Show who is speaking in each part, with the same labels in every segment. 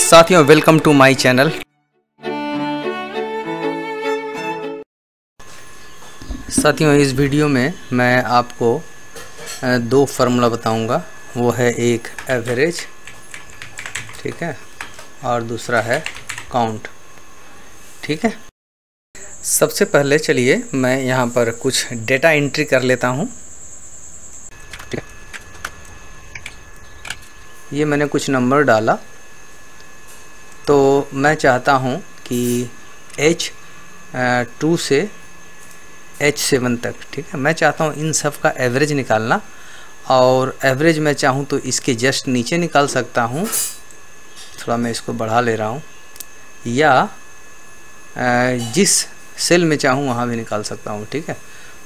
Speaker 1: साथियों, welcome to my channel. साथियों, इस वीडियो में मैं आपको दो फार्मूला बताऊंगा। वो है एक एवरेज, ठीक है, और दूसरा है काउंट, ठीक है। सबसे पहले चलिए मैं यहाँ पर कुछ डेटा एंट्री कर लेता हूँ। ये मैंने कुछ नंबर डाला, तो मैं चाहता हूँ कि H2 से H7 तक, ठीक है, मैं चाहता हूँ इन सब का एवरेज निकालना। और एवरेज मैं चाहूँ तो इसके जस्ट नीचे निकाल सकता हूँ, थोड़ा मैं इसको बढ़ा ले रहा हूँ, या जिस सेल में चाहूँ वहाँ भी निकाल सकता हूँ, ठीक है।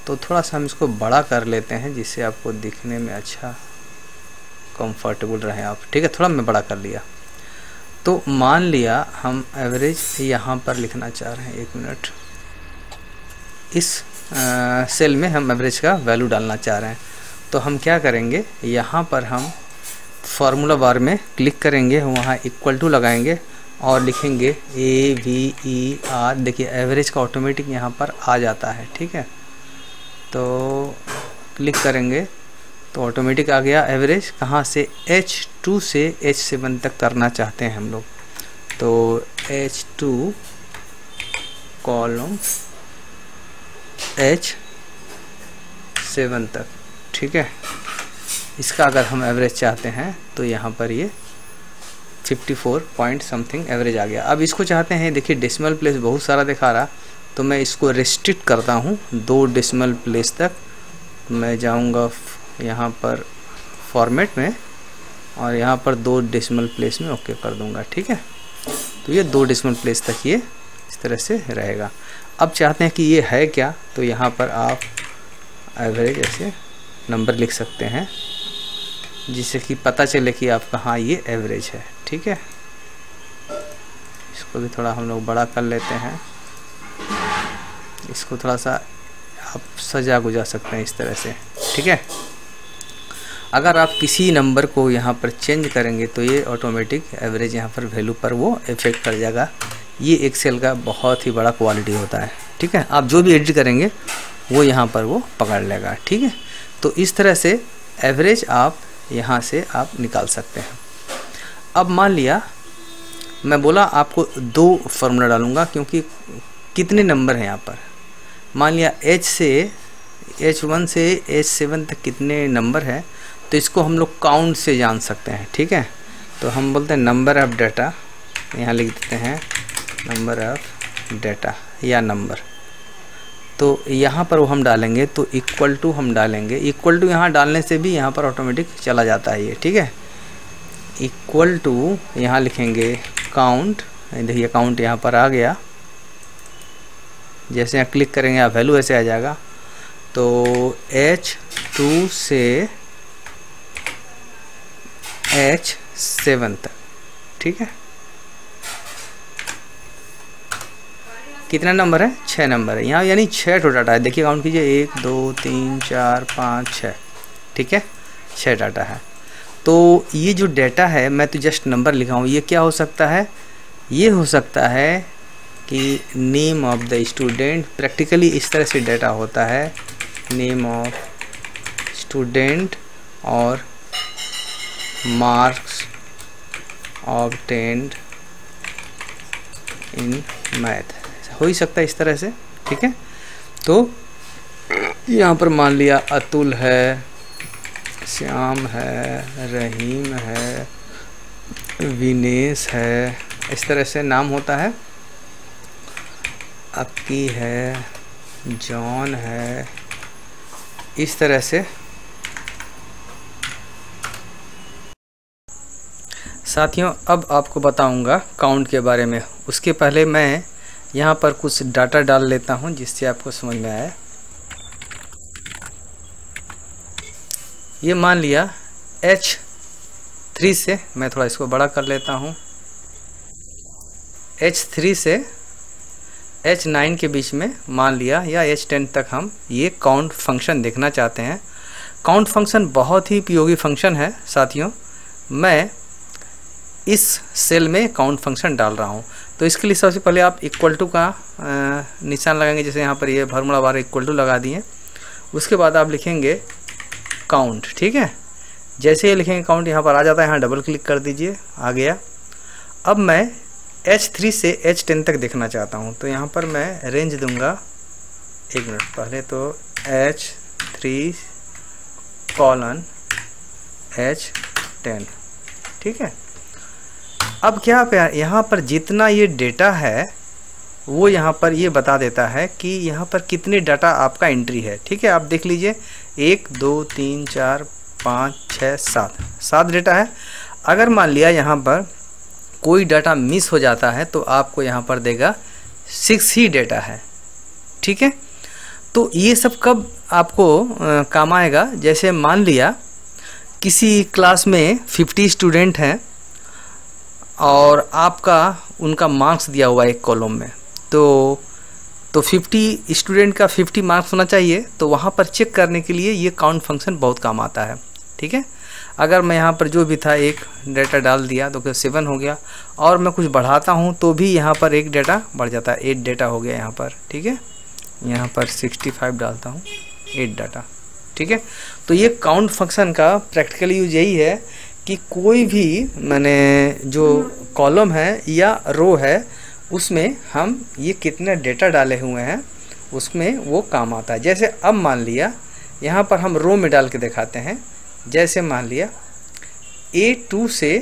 Speaker 1: तो थोड़ा सा हम इसको बड़ा कर लेते हैं जिससे आपको दिखने में अच्छा कंफर्टेबल रहे आप, ठीक है। थोड़ा मैं बड़ा कर लिया। तो मान लिया हम एवरेज यहाँ पर लिखना चाह रहे हैं, एक मिनट, इस सेल में हम एवरेज का वैल्यू डालना चाह रहे हैं। तो हम क्या करेंगे, यहाँ पर हम फार्मूला बार में क्लिक करेंगे, वहाँ इक्वल टू लगाएंगे और लिखेंगे AVER। देखिए एवरेज का ऑटोमेटिक यहाँ पर आ जाता है, ठीक है। तो क्लिक करेंगे तो ऑटोमेटिक आ गया एवरेज। कहाँ से, H2 से H7 तक करना चाहते हैं हम लोग। तो H2 कॉलम H7 तक, ठीक है। इसका अगर हम एवरेज चाहते हैं तो यहाँ पर ये 54 पॉइंट समथिंग एवरेज आ गया। अब इसको चाहते हैं, देखिए डेसिमल प्लेस बहुत सारा दिखा रहा, तो मैं इसको रिस्ट्रिक्ट करता हूँ 2 डेसिमल प्लेस तक। मैं जाऊँगा यहाँ पर फॉर्मेट में और यहाँ पर 2 डेसिमल प्लेस में ओके कर दूँगा, ठीक है। तो ये 2 डेसिमल प्लेस तक ये इस तरह से रहेगा। अब चाहते हैं कि ये है क्या, तो यहाँ पर आप एवरेज ऐसे नंबर लिख सकते हैं जिससे कि पता चले कि आपका हाँ ये एवरेज है, ठीक है। इसको भी थोड़ा हम लोग बड़ा कर लेते हैं। इसको थोड़ा सा आप सजा गुजा सकते हैं इस तरह से, ठीक है। अगर आप किसी नंबर को यहाँ पर चेंज करेंगे तो ये ऑटोमेटिक एवरेज यहाँ पर वैल्यू पर वो इफेक्ट कर जाएगा। ये एक्सेल का बहुत ही बड़ा क्वालिटी होता है, ठीक है। आप जो भी एडिट करेंगे वो यहाँ पर वो पकड़ लेगा, ठीक है। तो इस तरह से एवरेज आप यहाँ से आप निकाल सकते हैं। अब मान लिया मैं बोला आपको 2 फार्मूला डालूंगा, क्योंकि कितने नंबर हैं यहाँ पर। मान लिया H1 से H7 तक कितने नंबर हैं, तो इसको हम लोग काउंट से जान सकते हैं, ठीक है। तो हम बोलते हैं नंबर ऑफ़ डाटा, यहाँ लिख देते हैं नंबर ऑफ़ डाटा या नंबर। तो यहाँ पर वो हम डालेंगे तो इक्वल टू हम डालेंगे। इक्वल टू यहाँ डालने से भी यहाँ पर ऑटोमेटिक चला जाता है ये, ठीक है। इक्वल टू यहाँ लिखेंगे काउंट। देखिए काउंट यहाँ पर आ गया। जैसे यहाँ क्लिक करेंगे आप वैल्यू ऐसे आ जाएगा। तो H2 से H7 तक, ठीक है। कितना नंबर है, 6 नंबर है यहाँ, यानी 6 ठो डाटा है। देखिए काउंट कीजिए, 1 2 3 4 5 6, ठीक है, 6 डाटा है। तो ये जो डाटा है, मैं तो जस्ट नंबर लिखा हूँ, ये क्या हो सकता है, ये हो सकता है कि name of the student. Practically इस तरह से डाटा होता है, नेम ऑफ स्टूडेंट और मार्क्स ऑब्टेन्ड इन मैथ, हो ही सकता है इस तरह से, ठीक है। तो यहाँ पर मान लिया अतुल है, श्याम है, रहीम है, विनेश है, इस तरह से नाम होता है। अक्की है, जॉन है, इस तरह से। साथियों, अब आपको बताऊंगा काउंट के बारे में। उसके पहले मैं यहाँ पर कुछ डाटा डाल लेता हूँ जिससे आपको समझ में आए। ये मान लिया H3 से, मैं थोड़ा इसको बड़ा कर लेता हूँ, H3 से H9 के बीच में मान लिया, या H10 तक हम ये काउंट फंक्शन देखना चाहते हैं। काउंट फंक्शन बहुत ही उपयोगी फंक्शन है साथियों। मैं इस सेल में काउंट फंक्शन डाल रहा हूँ। तो इसके लिए सबसे पहले आप इक्वल टू का निशान लगाएंगे, जैसे यहाँ पर ये फॉर्मूला बार इक्वल टू लगा दिए। उसके बाद आप लिखेंगे काउंट, ठीक है। जैसे ये लिखेंगे काउंट यहाँ पर आ जाता है, यहाँ डबल क्लिक कर दीजिए, आ गया। अब मैं H3 से H10 तक देखना चाहता हूँ, तो यहाँ पर मैं रेंज दूंगा, एक मिनट पहले तो H3 कॉलन H10, ठीक है। अब क्या पे यहाँ पर जितना ये डेटा है वो यहाँ पर ये बता देता है कि यहाँ पर कितने डाटा आपका एंट्री है, ठीक है। आप देख लीजिए 1 2 3 4 5 6 7 डेटा है। अगर मान लिया यहाँ पर कोई डाटा मिस हो जाता है तो आपको यहाँ पर देगा 6 ही डेटा है, ठीक है। तो ये सब कब आपको काम आएगा, जैसे मान लिया किसी क्लास में 50 स्टूडेंट हैं और आपका उनका मार्क्स दिया हुआ है एक कॉलम में, तो 50 स्टूडेंट का 50 मार्क्स होना चाहिए। तो वहाँ पर चेक करने के लिए ये काउंट फंक्शन बहुत काम आता है, ठीक है। अगर मैं यहाँ पर जो भी था एक डेटा डाल दिया तो 7 हो गया, और मैं कुछ बढ़ाता हूँ तो भी यहाँ पर एक डेटा बढ़ जाता है, 8 डेटा हो गया यहाँ पर, ठीक है। यहाँ पर 65 डालता हूँ, 8 डाटा, ठीक है। तो ये काउंट फंक्शन का प्रैक्टिकल यूज यही है कि कोई भी मैंने जो कॉलम है या रो है उसमें हम ये कितने डेटा डाले हुए हैं उसमें वो काम आता है। जैसे अब मान लिया यहाँ पर हम रो में डाल के दिखाते हैं, जैसे मान लिया A2 से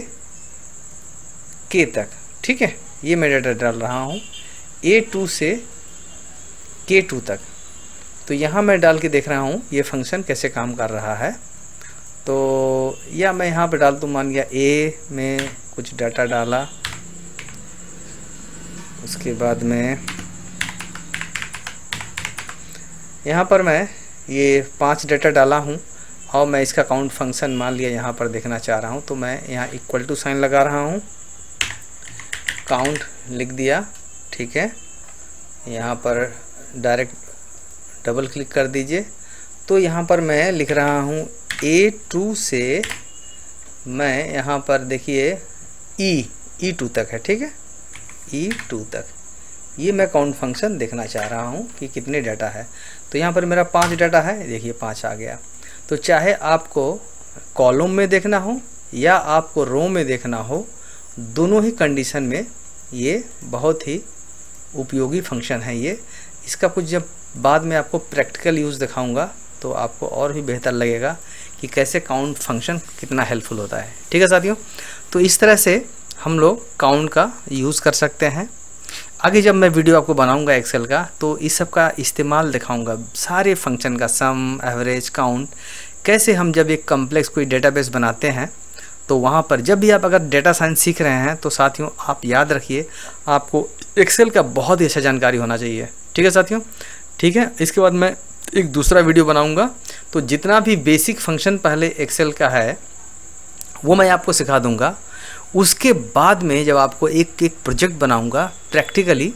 Speaker 1: K तक, ठीक है। ये मैं डेटा डाल रहा हूँ A2 से K2 तक। तो यहाँ मैं डाल के देख रहा हूँ ये फंक्शन कैसे काम कर रहा है। तो या मैं यहाँ पे डाल दूँ, मान लिया A में कुछ डाटा डाला, उसके बाद में यहाँ पर मैं ये 5 डाटा डाला हूँ और मैं इसका काउंट फंक्शन मान लिया यहाँ पर देखना चाह रहा हूँ। तो मैं यहाँ इक्वल टू साइन लगा रहा हूँ, काउंट लिख दिया, ठीक है। यहाँ पर डायरेक्ट डबल क्लिक कर दीजिए। तो यहाँ पर मैं लिख रहा हूँ A2 से मैं यहाँ पर देखिए E2 तक है, ठीक है, E2 तक। ये मैं काउंट फंक्शन देखना चाह रहा हूँ कि कितने डाटा है। तो यहाँ पर मेरा 5 डाटा है, देखिए 5 आ गया। तो चाहे आपको कॉलम में देखना हो या आपको रो में देखना हो, दोनों ही कंडीशन में ये बहुत ही उपयोगी फंक्शन है। ये इसका कुछ जब बाद में आपको प्रैक्टिकल यूज़ दिखाऊंगा तो आपको और भी बेहतर लगेगा कि कैसे काउंट फंक्शन कितना हेल्पफुल होता है, ठीक है साथियों। तो इस तरह से हम लोग काउंट का यूज़ कर सकते हैं। आगे जब मैं वीडियो आपको बनाऊंगा एक्सेल का तो इस सब का इस्तेमाल दिखाऊंगा, सारे फंक्शन का, सम, एवरेज, काउंट, कैसे हम जब एक कम्प्लेक्स कोई डेटाबेस बनाते हैं तो वहाँ पर जब भी आप अगर डेटा साइंस सीख रहे हैं तो साथियों आप याद रखिए आपको एक्सेल का बहुत ही अच्छा जानकारी होना चाहिए, ठीक है साथियों, ठीक है। इसके बाद मैं एक दूसरा वीडियो बनाऊंगा तो जितना भी बेसिक फंक्शन पहले एक्सेल का है वो मैं आपको सिखा दूंगा। उसके बाद में जब आपको एक एक प्रोजेक्ट बनाऊंगा प्रैक्टिकली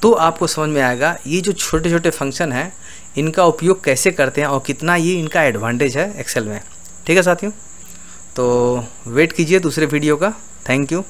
Speaker 1: तो आपको समझ में आएगा ये जो छोटे छोटे फंक्शन हैं इनका उपयोग कैसे करते हैं और कितना ये इनका एडवांटेज है एक्सेल में, ठीक है साथियों। तो वेट कीजिए दूसरे वीडियो का। Thank you.